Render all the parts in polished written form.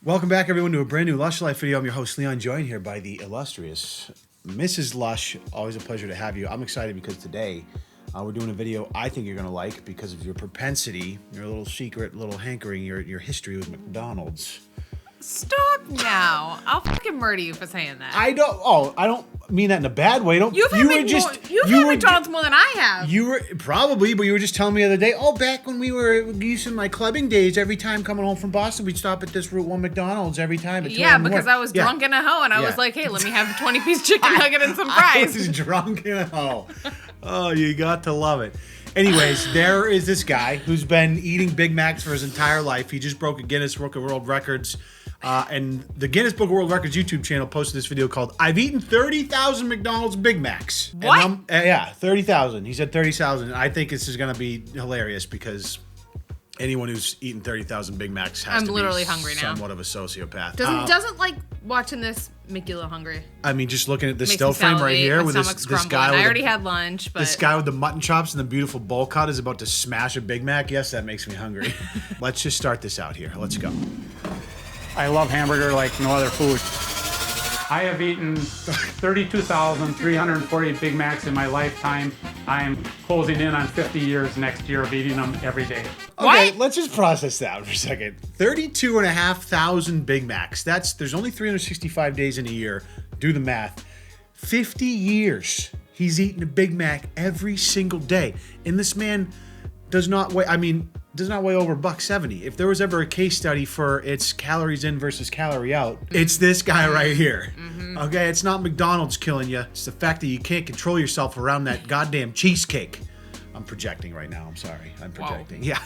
Welcome back, everyone, to a brand new Lush Life video. I'm your host, Leon, joined here by the illustrious Mrs. Lush. Always a pleasure to have you. I'm excited because today we're doing a video I think you're going to like because of your propensity, your little secret, little hankering, your history with McDonald's. Stop now. I'll fucking murder you for saying that. I don't mean that in a bad way. You've had McDonald's more than I have. You were probably, but you were just telling me the other day, back when we were using my clubbing days, every time coming home from Boston, we'd stop at this Route 1 McDonald's every time. Yeah, because I was drunk in a hoe and I was like, hey, let me have a 20-piece chicken nugget and some fries. I was drunk in a hoe. Oh, you got to love it. Anyways, there is this guy who's been eating Big Macs for his entire life. He just broke a Guinness Book of World Records. And the Guinness Book of World Records YouTube channel posted this video called I've eaten 30,000 McDonald's Big Macs. What? Yeah, 30,000. He said 30,000. I think this is going to be hilarious because anyone who's eaten 30,000 Big Macs has to literally be hungry now. Somewhat of a sociopath. Doesn't like watching this make you a little hungry? I mean, just looking at this still frame right here with this guy. I already had lunch, but this guy with the mutton chops and the beautiful bowl cut is about to smash a Big Mac. Yes, that makes me hungry. Let's just start this out here. Let's go. I love hamburger like no other food. I have eaten 32,340 Big Macs in my lifetime. I am closing in on 50 years next year of eating them every day. Okay, What? let's just process that for a second. 32,500 Big Macs. There's only 365 days in a year. Do the math. 50 years he's eaten a Big Mac every single day. And this man does not weigh over $170. If there was ever a case study for its calories in versus calorie out, it's this guy right here. Okay, it's not McDonald's killing you. It's the fact that you can't control yourself around that goddamn cheesecake. I'm projecting right now. I'm sorry. I'm projecting. Whoa. Yeah.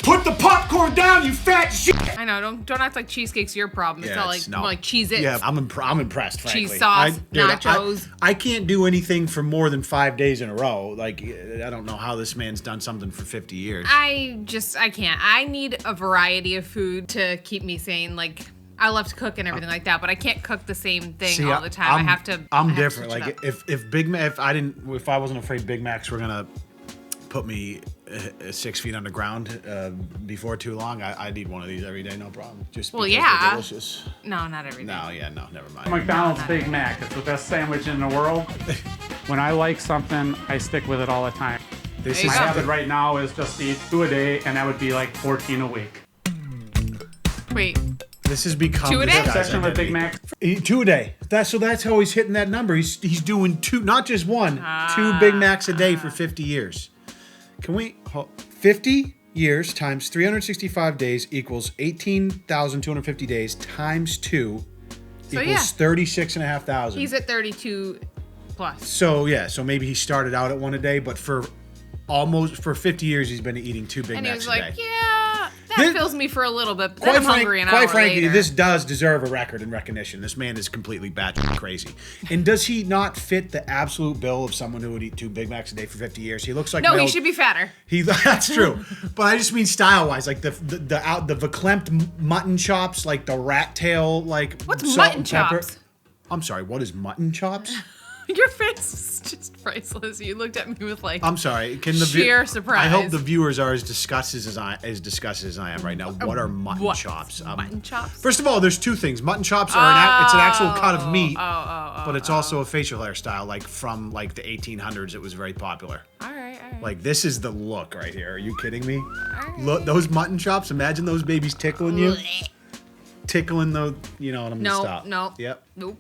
Put the popcorn down, you fat shit. I know. Don't act like cheesecake's your problem. It's not like Cheez-Its. Yeah, I'm impressed, frankly. Cheese sauce, nachos. I can't do anything for more than 5 days in a row. Like, I don't know how this man's done something for 50 years. I can't. I need a variety of food to keep me sane. Like, I love to cook and everything like that, but I can't cook the same thing all the time. I'm different. Like, if I wasn't afraid Big Macs were gonna put me 6 feet underground before too long, I'd eat one of these every day, no problem. Just because they're delicious. No, not every day. No, never mind. McDonald's Big Mac. It's the best sandwich in the world. When I like something, I stick with it all the time. My habit right now is just to eat 2 a day, and that would be like 14 a week. Wait. This has become 2 a day? Section with Big Macs. 2 a day. That's how he's hitting that number. He's doing 2, not just 1, 2 Big Macs a day for 50 years. 50 years times 365 days equals 18,250 days times 2 equals 36,500. He's at 32 plus. So maybe he started out at 1 a day, but for 50 years he's been eating 2 Big Macs a day. And he was like, yeah, that fills me for a little bit, but then I'm hungry an hour Quite frankly, later. this does deserve a record and recognition. This man is completely batshit crazy. And does he not fit the absolute bill of someone who would eat 2 Big Macs a day for 50 years? He looks like he should be fatter. That's true. But I just mean style-wise, like the verklempt mutton chops, like the rat tail, like what's salt mutton and pepper. chops? I'm sorry, what is mutton chops? Your face is just priceless. You looked at me with like I'm sorry. Sheer surprise. I hope the viewers are as disgusted as I am right now. What are mutton chops? Mutton chops? First of all, there's 2 things. Mutton chops are it's an actual cut of meat, but it's also a facial hairstyle. Like from like the 1800s, it was very popular. All right. Like this is the look right here. Are you kidding me? Look, those mutton chops. Imagine those babies tickling you. Tickling the, you know what I'm gonna stop. No. Yep. Nope.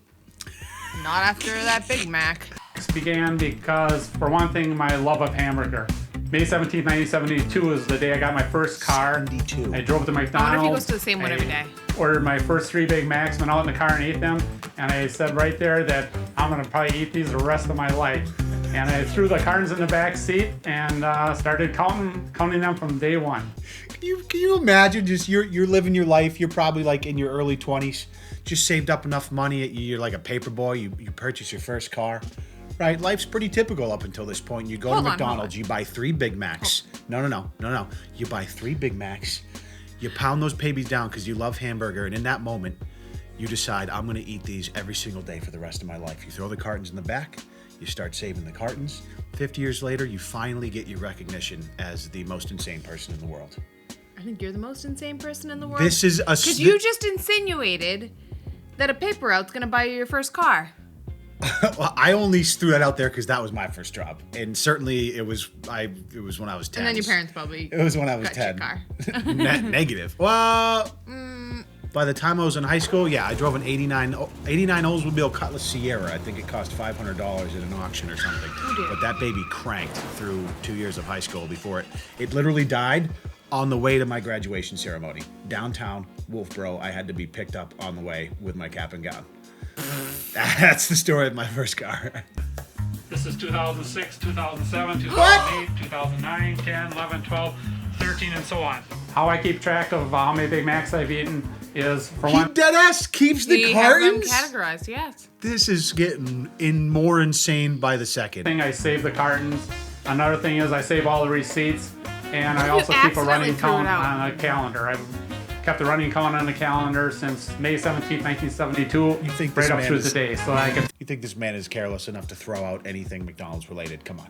Not after that Big Mac. This began because, for one thing, my love of hamburger. May 17th, 1972 is the day I got my first car. 72. I drove to McDonald's. I wonder if he goes to the same one every day. Ordered my first 3 Big Macs, went out in the car and ate them. And I said right there that I'm going to probably eat these the rest of my life. And I threw the cartons in the back seat and started counting them from day one. Can you imagine just you're living your life? You're probably like in your early 20s. Just saved up enough money. You're like a paper boy. You purchase your first car. Right? Life's pretty typical up until this point. You go to McDonald's. You buy 3 Big Macs. No. You buy 3 Big Macs. You pound those babies down because you love hamburger. And in that moment, you decide, I'm going to eat these every single day for the rest of my life. You throw the cartons in the back. You start saving the cartons. 50 years later, you finally get your recognition as the most insane person in the world. I think you're the most insane person in the world. This is a... Because you just insinuated that a paper route's going to buy you your first car. Well, I only threw that out there because that was my first job, and certainly it was when I was 10. And then your parents probably. It was when I was got 10. Your car. Negative. Well, by the time I was in high school, yeah, I drove an 89 Oldsmobile Cutlass Sierra. I think it cost $500 at an auction or something. Oh, but that baby cranked through 2 years of high school before it literally died on the way to my graduation ceremony. Downtown Wolfboro, I had to be picked up on the way with my cap and gown. That's the story of my first car. This is 2006, 2007, 2008, 2009, 10, 11, 12, 13, and so on. How I keep track of how many Big Macs I've eaten is, for one... He deadass keeps the We have them cartons? categorized, yes. This is getting more insane by the second. I save the cartons. Another thing is I save all the receipts, and I You also keep a accidentally running threw it count out. on a calendar. I've kept a running count on the calendar since May 17th, 1972, You think this right up man through is- today. So I can... You think this man is careless enough to throw out anything McDonald's related? Come on.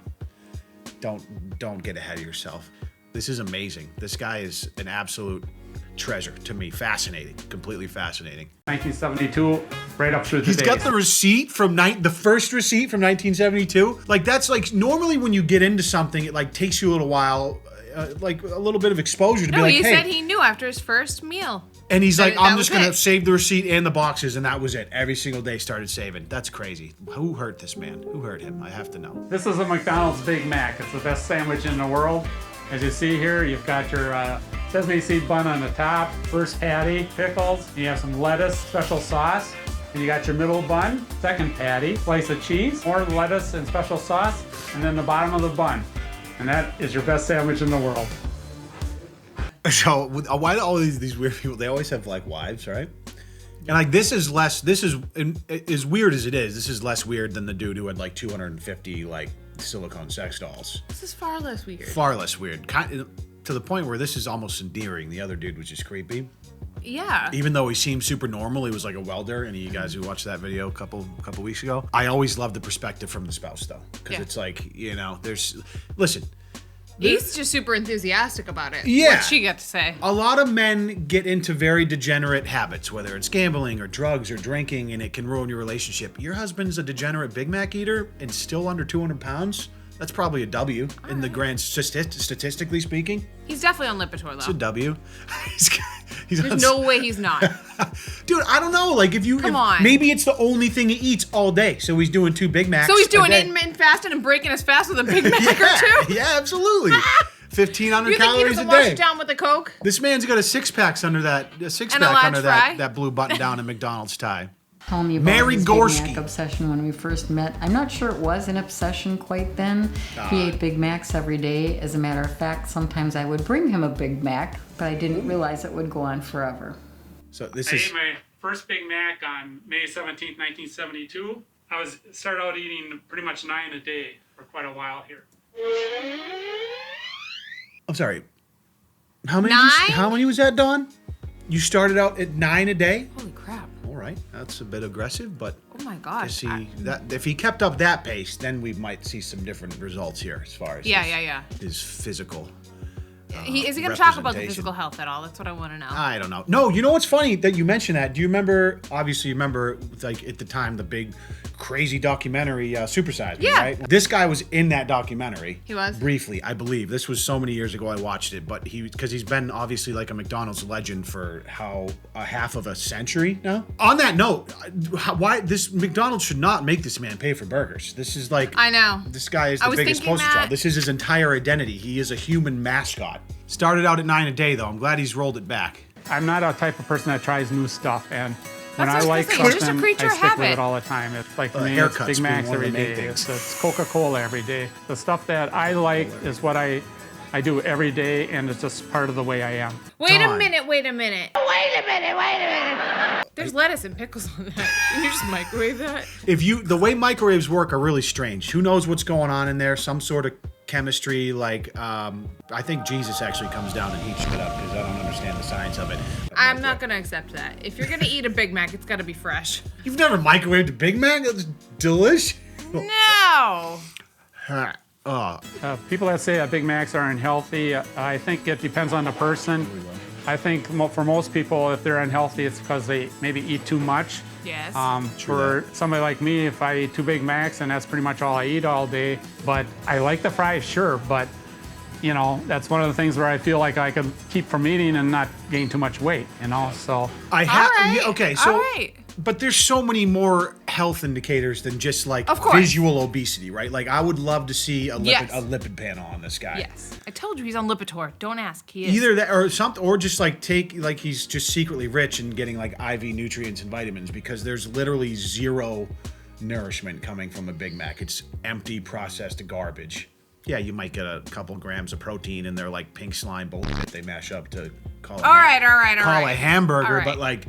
Don't get ahead of yourself. This is amazing. This guy is an absolute treasure to me. Fascinating. Completely fascinating. 1972, right up through today. He's got the receipt from the first receipt from 1972. Like, that's like, normally when you get into something, it like takes you a little while, like a little bit of exposure to be No, like, he hey. said he knew after his first meal. And he's like, That I'm was just going to it. save the receipt and the boxes, and that was it. Every single day started saving. That's crazy. Who hurt this man? Who hurt him? I have to know. This is a McDonald's Big Mac. It's the best sandwich in the world. As you see here, you've got your sesame seed bun on the top, first patty, pickles, you have some lettuce, special sauce, and you got your middle bun, second patty, slice of cheese, more lettuce and special sauce, and then the bottom of the bun. And that is your best sandwich in the world. So why do all these weird people? They always have like wives, right? And like this is as weird as it is. This is less weird than the dude who had like 250 like silicone sex dolls. This is far less weird. Far less weird. To the point where this is almost endearing. The other dude was just creepy. Yeah. Even though he seemed super normal, he was like a welder. And you guys who watched that video a couple weeks ago, I always love the perspective from the spouse though, because Yeah. it's like, listen. He's just super enthusiastic about it. Yeah. What'd she got to say? A lot of men get into very degenerate habits, whether it's gambling or drugs or drinking, and it can ruin your relationship. Your husband's a degenerate Big Mac eater and still under 200 pounds. That's probably a W in the grand statistically speaking. He's definitely on Lipitor, It's a though. W. he's There's no way he's not. Dude, I don't know. Like Come on. maybe it's the only thing he eats all day, so he's doing 2 Big Macs. So he's doing a day. intermittent fasting and breaking his fast with a Big Mac or two? Yeah, absolutely. 1,500 You think he calories doesn't a wash day. it down with a Coke? This man's got a six-pack under that And a large fry? that blue button-down and McDonald's tie. Tell me about Mary his Gorski. Big Mac obsession when we first met. I'm not sure it was an obsession quite then. He ate Big Macs every day. As a matter of fact, sometimes I would bring him a Big Mac, but I didn't realize it would go on forever. So this I is ate my first Big Mac on May 17th, 1972. I started out eating pretty much 9 a day for quite a while here. I'm sorry. How many? 9? How many was that, Dawn? You started out at 9 a day. Holy crap. All right, that's a bit aggressive, but Oh my gosh. if he kept up that pace, then we might see some different results here as far as Yeah. his physical. Is he going to talk about the representation. physical health at all? That's what I want to know. I don't know. No, you know what's funny that you mentioned that? Do you remember? Obviously, you remember like at the time the big, crazy documentary Super Size Me, Yeah. right? This guy was in that documentary. He was? Briefly, I believe. This was so many years ago I watched it, but because he's been obviously like a McDonald's legend for a half of a century now. On that note, why this McDonald's should not make this man pay for burgers? This is like I know. This guy is I the was biggest thinking poster that. child. This is his entire identity. He is a human mascot. Started out at 9 a day though. I'm glad he's rolled it back. I'm not a type of person that tries new stuff, and when That's I what I like was gonna say, you're just a something, creature I of stick with habit. it all the time. It's like for me, haircuts it's Big being Macs one of the every main day. things. It's Coca-Cola every day. The stuff that I like is what I do every day, and it's just part of the way I am. Wait a Dawn. minute. There's lettuce and pickles on that. Can you just microwave that? The way microwaves work are really strange. Who knows what's going on in there? Some sort of chemistry, like I think Jesus actually comes down and heats it up because I don't understand the science of it. I'm not going to accept that. If you're going to eat a Big Mac, it's got to be fresh. You've never microwaved a Big Mac? That's delish. No. People that say that Big Macs are unhealthy, I think it depends on the person. I think for most people, if they're unhealthy, it's because they maybe eat too much. Yes. For somebody like me, if I eat 2 Big Macs, and that's pretty much all I eat all day, but I like the fries, sure, but you know, that's one of the things where I feel like I could keep from eating and not gain too much weight, you know, so. I have, All right. okay, so, All right. but there's so many more health indicators than just like Of course. visual obesity, right? Like I would love to see a Yes. lipid panel on this guy. Yes. I told you he's on Lipitor. Don't ask. He is. Either that or something, or just like he's just secretly rich and getting like IV nutrients and vitamins, because there's literally zero nourishment coming from a Big Mac. It's empty processed garbage. Yeah, you might get a couple grams of protein in there, like pink slime bullshit they mash up to call All right. a hamburger, All right. but like.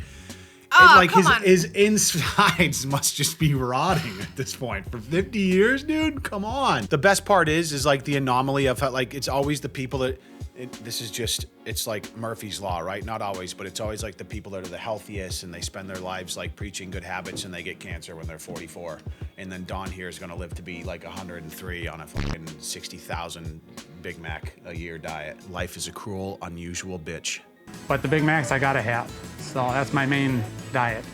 Oh, Like come on. his insides must just be rotting at this point. For 50 years, dude, come on. The best part is like the anomaly of how, like, it's always the people that, it's like Murphy's Law, right? Not always, but it's always like the people that are the healthiest and they spend their lives like preaching good habits and they get cancer when they're 44. And then Don here is going to live to be like 103 on a fucking 60,000 Big Mac a year diet. Life is a cruel, unusual bitch. But the Big Macs I gotta have, so that's my main diet.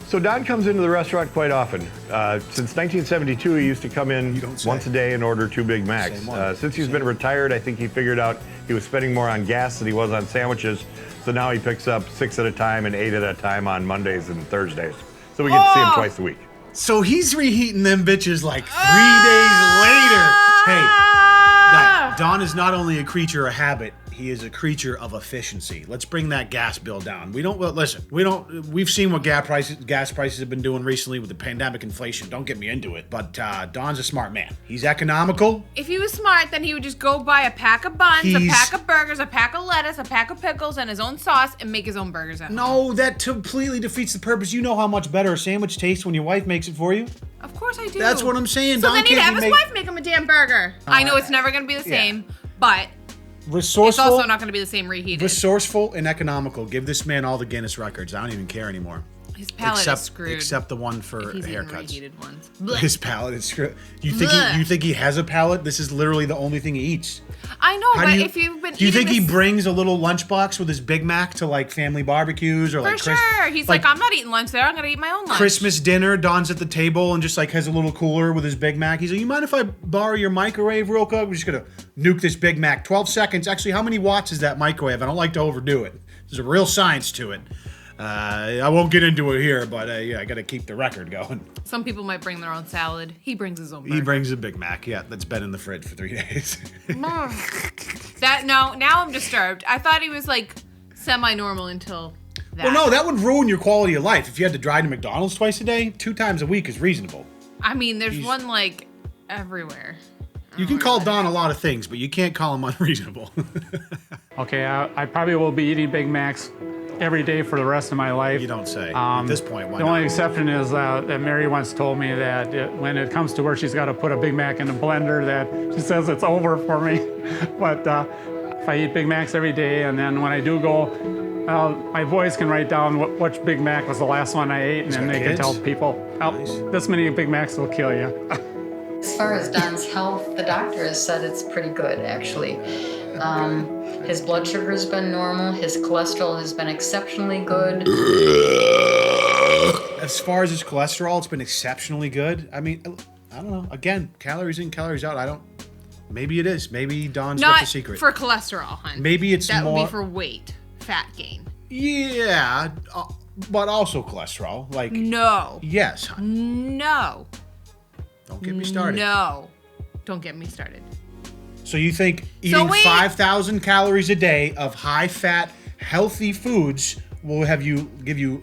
So Don comes into the restaurant quite often. Since 1972, he used to come in once a day and order 2 Big Macs. Since he's been retired, I think he figured out he was spending more on gas than he was on sandwiches. So now he picks up 6 at a time and 8 at a time on Mondays and Thursdays. So we get to see him twice a week. So he's reheating them bitches like 3 days later. Hey, Don is not only a creature of habit, he is a creature of efficiency. Let's bring that gas bill down. We've seen what gas prices have been doing recently with the pandemic inflation. Don't get me into it, but Don's a smart man. He's economical. If he was smart, then he would just go buy a pack of buns, a pack of burgers, a pack of lettuce, a pack of pickles, and his own sauce, and make his own burgers at home. No, that completely defeats the purpose. You know how much better a sandwich tastes when your wife makes it for you? Of course I do. That's what I'm saying. So Don then he'd can't have his wife make him a damn burger. I know it's never going to be the same, but resourceful. it's also not going to be the same reheated. Resourceful and economical. Give this man all the Guinness records. I don't even care anymore. His palate is screwed. Except the one for if he's eating haircuts. reheated ones. His palate is screwed. You think he has a palate? This is literally the only thing he eats. I know, but if you've been do you think he this... brings a little lunchbox with his Big Mac to like family barbecues or For like sure. He's like, I'm not eating lunch there. I'm going to eat my own lunch. Christmas dinner, Don's at the table and just like has a little cooler with his Big Mac. He's like, you mind if I borrow your microwave real quick? We're just going to nuke this Big Mac. 12 seconds. Actually, how many watts is that microwave? I don't like to overdo it. There's a real science to it. I won't get into it here, but I got to keep the record going. Some people might bring their own salad. He brings his own burger. He brings a Big Mac, that's been in the fridge for 3 days. Now I'm disturbed. I thought he was like semi-normal until that. Well, no, that would ruin your quality of life. If you had to drive to McDonald's twice a day, 2 times a week is reasonable. I mean, there's one like everywhere. You can call Don a lot of things, but you can't call him unreasonable. Okay, I probably will be eating Big Macs every day for the rest of my life. You don't say. At this point, why The not? only exception is that Mary once told me that when it comes to where she's got to put a Big Mac in a blender, that she says it's over for me. But if I eat Big Macs every day, and then when I do go, my boys can write down which Big Mac was the last one I ate, and then they can tell people, this many Big Macs will kill you. As far as Don's health, the doctor has said it's pretty good, actually. His blood sugar has been normal. His cholesterol has been exceptionally good. As far as his cholesterol, it's been exceptionally good. I mean, I don't know. Again, calories in, calories out. Maybe it is. Maybe Don's got the secret. Not for cholesterol, hun. Maybe it's that more. That would be for weight, fat gain. Yeah, but also cholesterol. Like no. Yes, hun. No. Don't get me started. No. Don't get me started. So you think eating 5,000 calories a day of high-fat, healthy foods will give you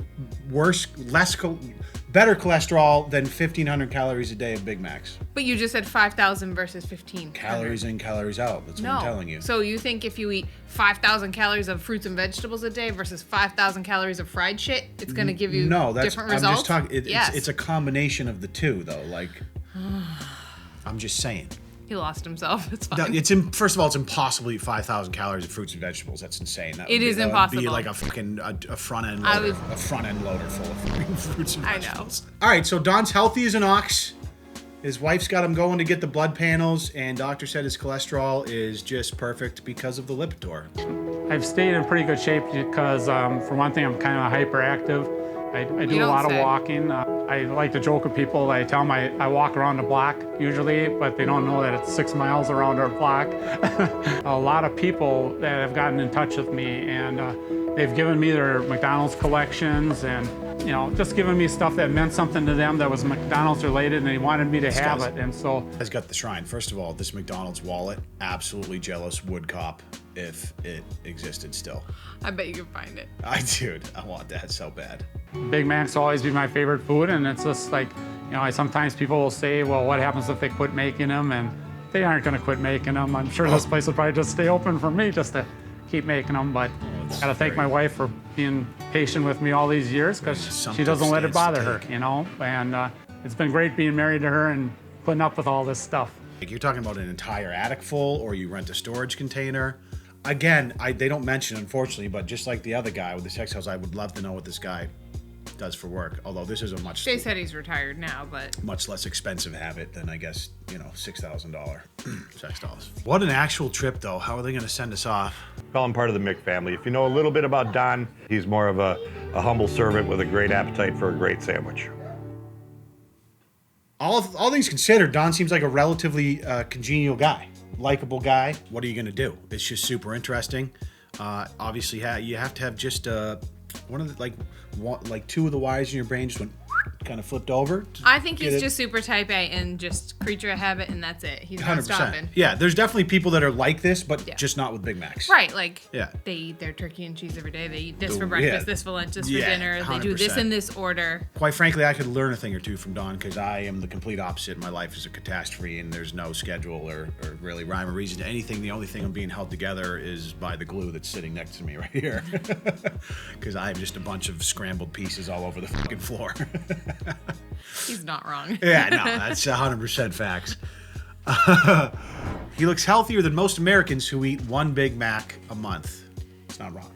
better cholesterol than 1,500 calories a day of Big Macs? But you just said 5,000 versus 15. Calories in, calories out. That's what I'm telling you. So you think if you eat 5,000 calories of fruits and vegetables a day versus 5,000 calories of fried shit, it's going to give you different results? I'm just talking. It's a combination of the two, though. Like, I'm just saying. He lost himself. It's fine. First of all, it's impossible to eat 5,000 calories of fruits and vegetables. That's insane. It is impossible. That would be like a fucking a front end loader, a front end loader full of fruits and vegetables. I know. All right, so Don's healthy as an ox. His wife's got him going to get the blood panels, and doctor said his cholesterol is just perfect because of the Lipitor. I've stayed in pretty good shape because, for one thing, I'm kind of hyperactive. I do a lot of walking. I like to joke with people. I tell them I walk around the block usually, but they don't know that it's 6 miles around our block. A lot of people that have gotten in touch with me, and they've given me their McDonald's collections and, you know, just given me stuff that meant something to them that was McDonald's related, and they wanted me to have it. And so has got the shrine. First of all, this McDonald's wallet, absolutely jealous would cop if it existed still. I bet you can find it. Dude, I want that so bad. Big Macs will always be my favorite food, and it's just like, you know, sometimes people will say, well, what happens if they quit making them? And they aren't going to quit making them. I'm sure this place will probably just stay open for me just to keep making them, but I gotta thank my wife for being patient with me all these years, because she doesn't let it bother her, you know, and it's been great being married to her and putting up with all this stuff. Like, you're talking about an entire attic full, or you rent a storage container. Again, they don't mention, unfortunately, but just like the other guy with the sex house, I would love to know what this guy does for work. Although this is a much Jay said he's retired now, but much less expensive habit than, I guess, you know, $6,000 sex dolls. What an actual trip, though. How are they going to send us off? Call him part of the Mick family. If you know a little bit about Don, he's more of a humble servant with a great appetite for a great sandwich. All things considered, Don seems like a relatively congenial guy, likable guy. What are you going to do? It's just super interesting. Obviously, you have to have just one of the like two of the wires in your brain just went kind of flipped over. I think he's just super type A and just creature of habit, and that's it. He's not 100%. stopping. Yeah, there's definitely people that are like this, but just not with Big Macs. Right, like Yeah. they eat their turkey and cheese every day. They eat this for breakfast, this for lunch, this for dinner. They do this 100%. in this order. Quite frankly, I could learn a thing or two from Don, because I am the complete opposite. My life is a catastrophe, and there's no schedule or really rhyme or reason to anything. The only thing I'm being held together is by the glue that's sitting next to me right here, because I have just a bunch of scrambled pieces all over the fucking floor. He's not wrong. Yeah, no, that's 100% facts. He looks healthier than most Americans who eat one Big Mac a month. It's not wrong.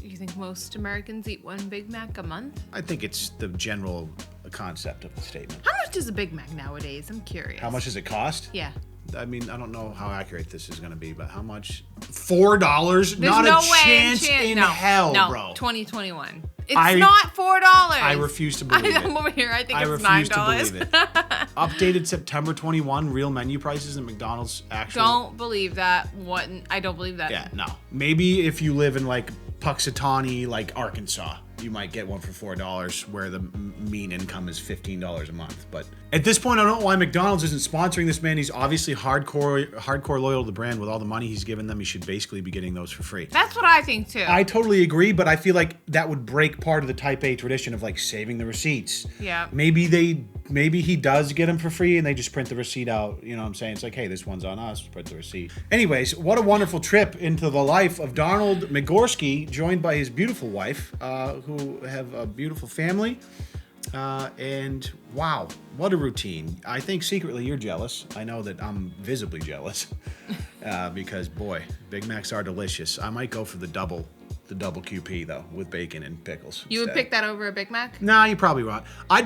You think most Americans eat one Big Mac a month? I think it's the general concept of the statement. How much is a Big Mac nowadays? I'm curious. How much does it cost? Yeah. I mean, I don't know how accurate this is going to be, but how much? $4? There's Not no a chance in hell, no, bro. 2021. It's I- not $4. I refuse to believe it. I'm over here. I think I it's refuse $9. to believe it. Updated September 21, real menu prices at McDonald's actually. Don't believe that. What? I don't believe that. Yeah, no. Maybe if you live in like Puxatawny, like Arkansas, you might get one for $4, where the mean income is $15 a month. But at this point, I don't know why McDonald's isn't sponsoring this man. He's obviously hardcore loyal to the brand. With all the money he's given them, he should basically be getting those for free. That's what I think too. I totally agree, but I feel like that would break part of the Type A tradition of like saving the receipts. Yeah. Maybe he does get them for free and they just print the receipt out. You know what I'm saying? It's like, hey, this one's on us. Print the receipt. Anyways, what a wonderful trip into the life of Donald Migorski, joined by his beautiful wife, who have a beautiful family. And wow, what a routine. I think secretly you're jealous. I know that I'm visibly jealous because, boy, Big Macs are delicious. I might go for the double QP, though, with bacon and pickles. You would instead. pick that over a Big Mac? Nah, you're probably wrong. I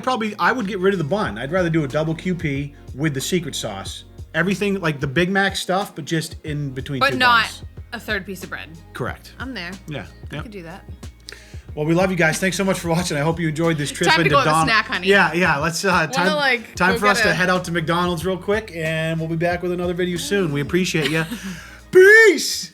would get rid of the bun. I'd rather do a double QP with the secret sauce. Everything like the Big Mac stuff, but just in between two But not buns. a third piece of bread. Correct. I'm there. Yeah. I Yep. could do that. Well, we love you guys. Thanks so much for watching. I hope you enjoyed this trip Time to into go have a Don. snack, honey. Yeah. Let's time go for us get to a- head out to McDonald's real quick, and we'll be back with another video soon. We appreciate you. Peace.